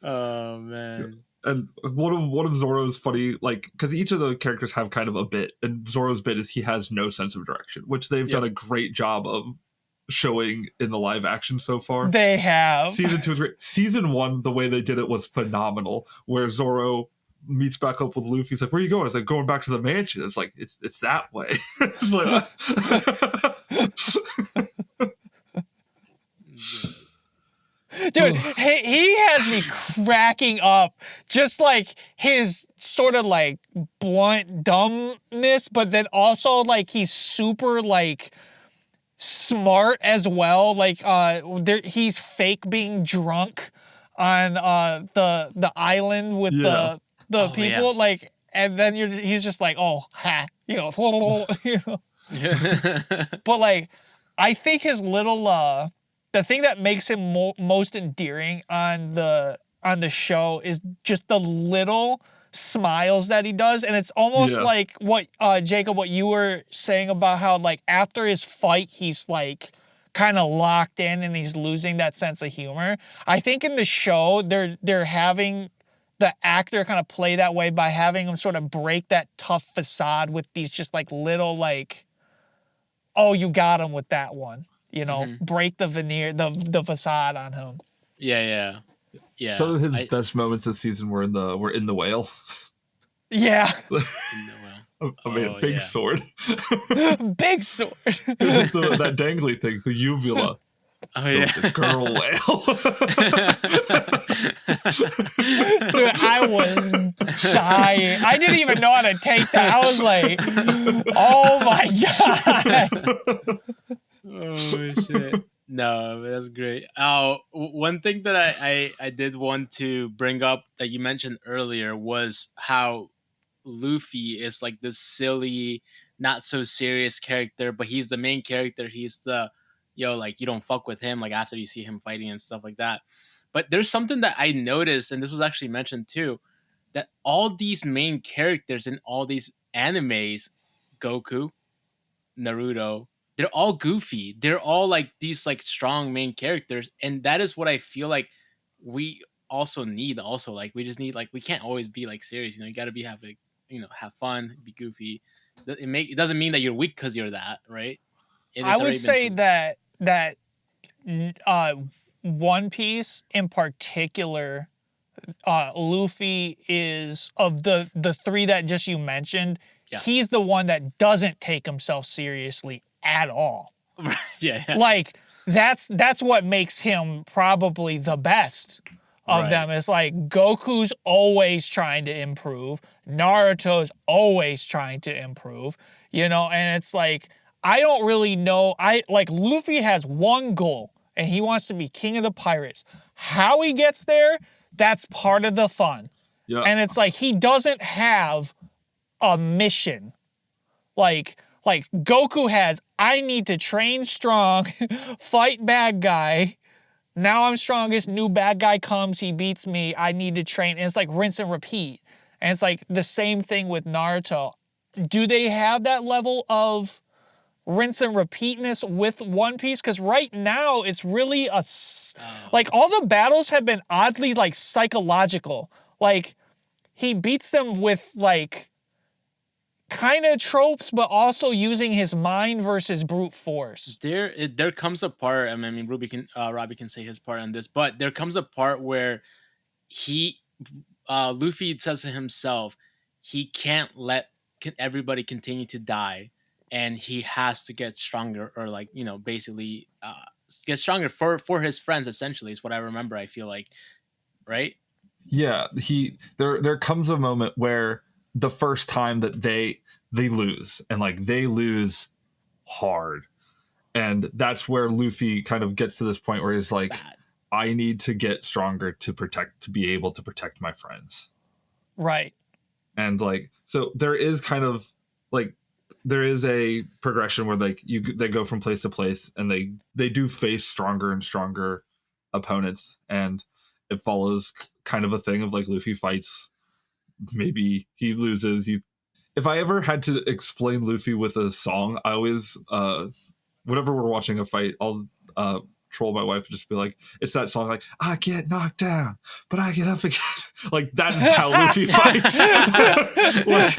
[SPEAKER 3] Oh man.
[SPEAKER 1] And one of Zoro's funny, like, because each of the characters have kind of a bit, and Zoro's bit is he has no sense of direction, which they've done a great job of showing in the live action so far.
[SPEAKER 2] They have.
[SPEAKER 1] Season 2 is great. Season 1, the way they did it was phenomenal, where Zoro meets back up with Luffy. He's like, "Where are you going?" It's like, "Going back to the mansion." It's like, it's that way. It's like,
[SPEAKER 2] dude, he has me cracking up. Just like his sort of like blunt dumbness, but then also like he's super like smart as well. Like he's fake being drunk on the island with the people. Like, and then he's just like, "Oh, ha," you know, you know. But like, I think his little the thing that makes him most endearing on the show is just the little smiles that he does, and it's almost like what Jacob, what you were saying about how like after his fight he's like kind of locked in and he's losing that sense of humor. I think in the show they're having the actor kind of play that way by having him sort of break that tough facade with these just like little like, "Oh, you got him with that one," you know, break the veneer, the facade on him.
[SPEAKER 3] Yeah.
[SPEAKER 1] Some of his best moments this season were in the whale.
[SPEAKER 2] Yeah.
[SPEAKER 1] I mean, a big sword.
[SPEAKER 2] Big sword.
[SPEAKER 1] That dangly thing, the uvula.
[SPEAKER 3] Oh, yeah.
[SPEAKER 1] The girl whale.
[SPEAKER 2] Dude, I was dying. I didn't even know how to take that. I was like, "Oh my god."
[SPEAKER 3] Oh shit. No, that's great. Oh, one thing that I did want to bring up that you mentioned earlier was how Luffy is like this silly, not so serious character, but he's the main character. He's the, like, you don't fuck with him, like, after you see him fighting and stuff like that. But there's something that I noticed, and this was actually mentioned too, that all these main characters in all these animes, Goku, Naruto, they're all goofy. They're all like these like strong main characters, and that is what I feel like we also need. Also, like, we just need, like, we can't always be like serious. You got to be have fun, be goofy. It doesn't mean that you're weak because you're that, right?
[SPEAKER 2] I would say that One Piece in particular, Luffy is, of the three that just you mentioned, he's the one that doesn't take himself seriously at all.
[SPEAKER 3] Yeah.
[SPEAKER 2] Like, that's what makes him probably the best of them. It's like Goku's always trying to improve, Naruto's always trying to improve, and it's like, I don't really know. Luffy has one goal, and he wants to be king of the pirates. How he gets there, that's part of the fun. Yeah. And it's like, he doesn't have a mission. Like Goku has, I need to train strong, fight bad guy. Now I'm strongest, new bad guy comes, he beats me, I need to train. And it's like rinse and repeat. And it's like the same thing with Naruto. Do they have that level of rinse and repeatness with One Piece? Because right now it's really like, all the battles have been oddly like psychological. Like, he beats them with like kind of tropes, but also using his mind versus brute force.
[SPEAKER 3] There comes a part. I mean, Robbie can say his part on this, but there comes a part where Luffy says to himself, he can't let everybody continue to die, and he has to get stronger, or like, basically get stronger for his friends. Essentially, is what I remember. I feel like, right?
[SPEAKER 1] Yeah, there comes a moment where the first time that they lose, and like they lose hard, and that's where Luffy kind of gets to this point where he's like, I need to get stronger to be able to protect my friends.
[SPEAKER 2] Right.
[SPEAKER 1] And like, so there is kind of like, there is a progression where like they go from place to place, and they do face stronger and stronger opponents, and it follows kind of a thing of like Luffy fights, maybe he loses. If I ever had to explain Luffy with a song, I always whenever we're watching a fight, I'll troll my wife and just be like, it's that song like, I get knocked down but I get up again. Like that is how Luffy fights. like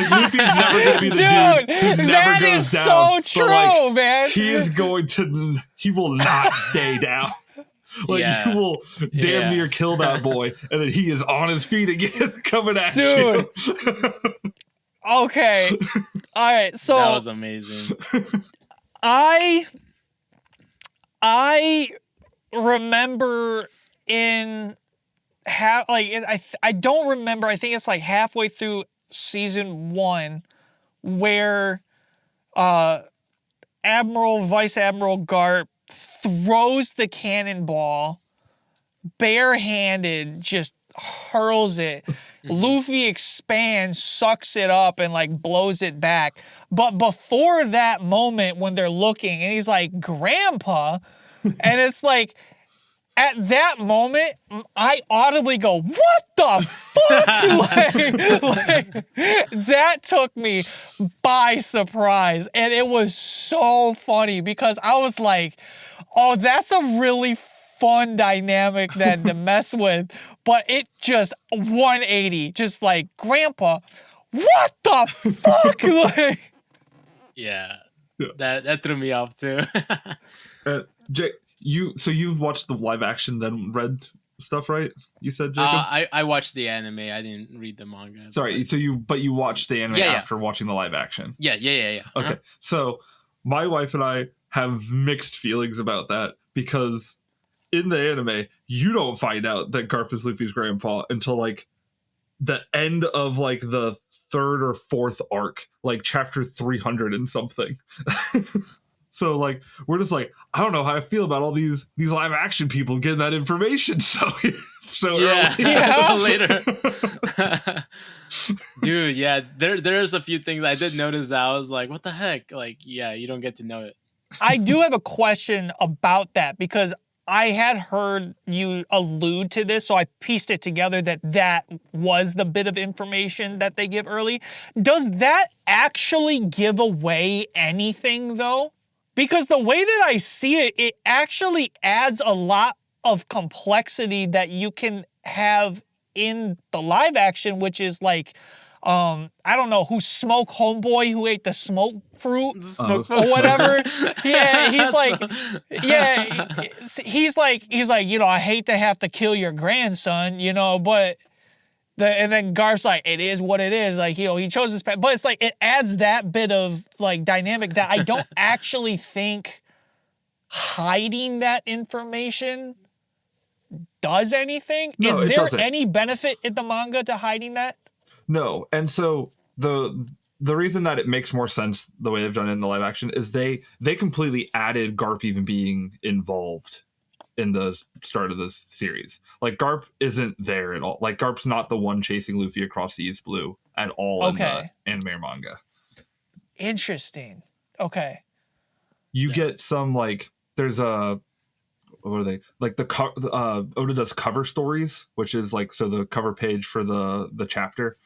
[SPEAKER 1] Luffy's never gonna be the dude who never goes down.
[SPEAKER 2] So true, like, man.
[SPEAKER 1] He will not stay down. Like you will damn near kill that boy, and then he is on his feet again, coming at you.
[SPEAKER 2] Okay. All right. So
[SPEAKER 3] that was amazing.
[SPEAKER 2] I remember in I don't remember. I think it's like halfway through season 1 where Vice Admiral Garp throws the cannonball barehanded, just hurls it. Luffy expands, sucks it up, and like blows it back. But before that moment when they're looking and he's like, Grandpa, and it's like, at that moment, I audibly go, what the fuck? That took me by surprise. And it was so funny because I was like, oh, that's a really fun dynamic then to mess with. But it just 180, just like, Grandpa, what the fuck?
[SPEAKER 3] Yeah, that threw me off too.
[SPEAKER 1] Jake, you've watched the live action then read stuff, right? You said, Jacob?
[SPEAKER 3] I watched the anime. I didn't read the manga.
[SPEAKER 1] Sorry, so you watched the anime after watching the live action.
[SPEAKER 3] Yeah.
[SPEAKER 1] Okay, so my wife and I have mixed feelings about that because in the anime you don't find out that Garp is Luffy's grandpa until like the end of like the 3rd or 4th arc, like chapter 300 and something. So like we're just like, I don't know how I feel about all these live action people getting that information so early.
[SPEAKER 3] So later. Dude, yeah, there's a few things I did notice that I was like, what the heck? Like, yeah, you don't get to know it.
[SPEAKER 2] I do have a question about that because I had heard you allude to this, so I pieced it together that was the bit of information that they give early. Does that actually give away anything though? Because the way that I see it, it actually adds a lot of complexity that you can have in the live action, which is like, I don't know, who Smoke Homeboy who ate the smoke fruit or whatever. Yeah, he's like, you know, I hate to have to kill your grandson, you know, but and then Garp's like, it is what it is. Like, you know, he chose his path. But it's like, it adds that bit of like dynamic that I don't actually think hiding that information does anything.
[SPEAKER 1] No,
[SPEAKER 2] is there
[SPEAKER 1] doesn't.
[SPEAKER 2] any benefit in the manga to hiding that?
[SPEAKER 1] No. And so the reason that it makes more sense the way they've done it in the live action is they completely added Garp even being involved in the start of this series. Like Garp isn't there at all. Like Garp's not the one chasing Luffy across the East Blue at all in the anime or manga.
[SPEAKER 2] Interesting. Okay.
[SPEAKER 1] You get some like there's a what are they like the Oda does cover stories, which is like so the cover page for the chapter.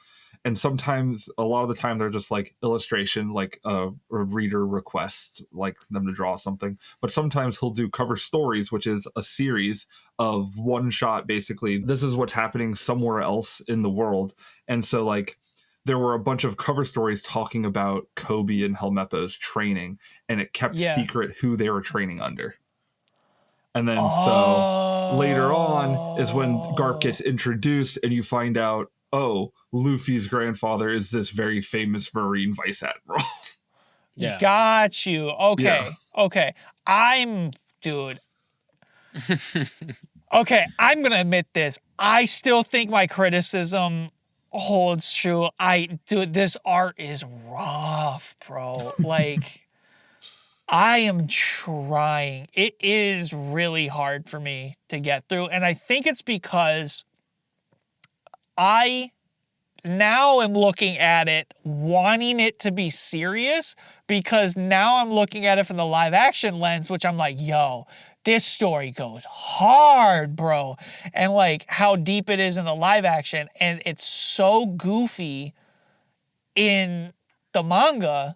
[SPEAKER 1] And sometimes, a lot of the time, they're just like illustration, like a reader requests, like them to draw something. But sometimes he'll do cover stories, which is a series of one shot. Basically, this is what's happening somewhere else in the world. And so, like, there were a bunch of cover stories talking about Kobe and Helmeppo's training, and it kept secret who they were training under. And then so later on is when Garp gets introduced, and you find out, oh, Luffy's grandfather is this very famous Marine Vice Admiral.
[SPEAKER 2] Yeah. Got you. Okay. Yeah. Okay. Dude. Okay, I'm going to admit this. I still think my criticism holds true. Dude, this art is rough, bro. Like, I am trying. It is really hard for me to get through. And I think it's because I now am looking at it wanting it to be serious, because now I'm looking at it from the live action lens, which I'm like, yo, this story goes hard, bro. And like how deep it is in the live action, and it's so goofy in the manga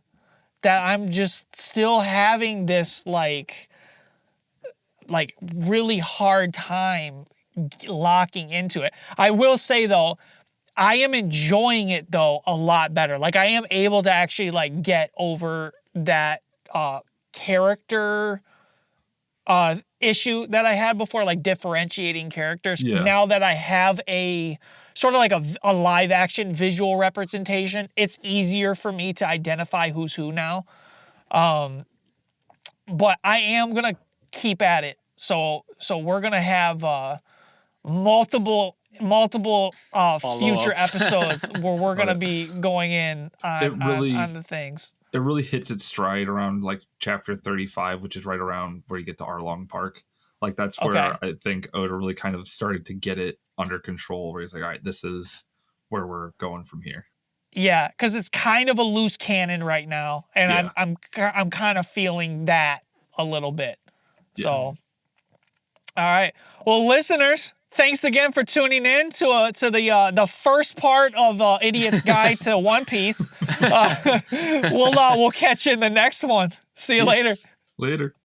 [SPEAKER 2] that I'm just still having this like really hard time locking into it. I will say though, I am enjoying it though a lot better. Like I am able to actually like get over that character issue that I had before, like differentiating characters.
[SPEAKER 1] Yeah.
[SPEAKER 2] Now that I have a sort of like a live action visual representation, it's easier for me to identify who's who now. But I am gonna keep at it. So we're gonna have multiple future episodes where we're gonna be going in on the things.
[SPEAKER 1] It really hits its stride around like chapter 35, which is right around where you get to Arlong Park. Like that's where I think Oda really kind of started to get it under control, where he's like, all right, this is where we're going from here.
[SPEAKER 2] Yeah, because it's kind of a loose cannon right now, and I'm kind of feeling that a little bit. So, all right, well, listeners, thanks again for tuning in to the first part of Idiot's Guide to One Piece. We'll catch you in the next one. See you later.
[SPEAKER 1] Later.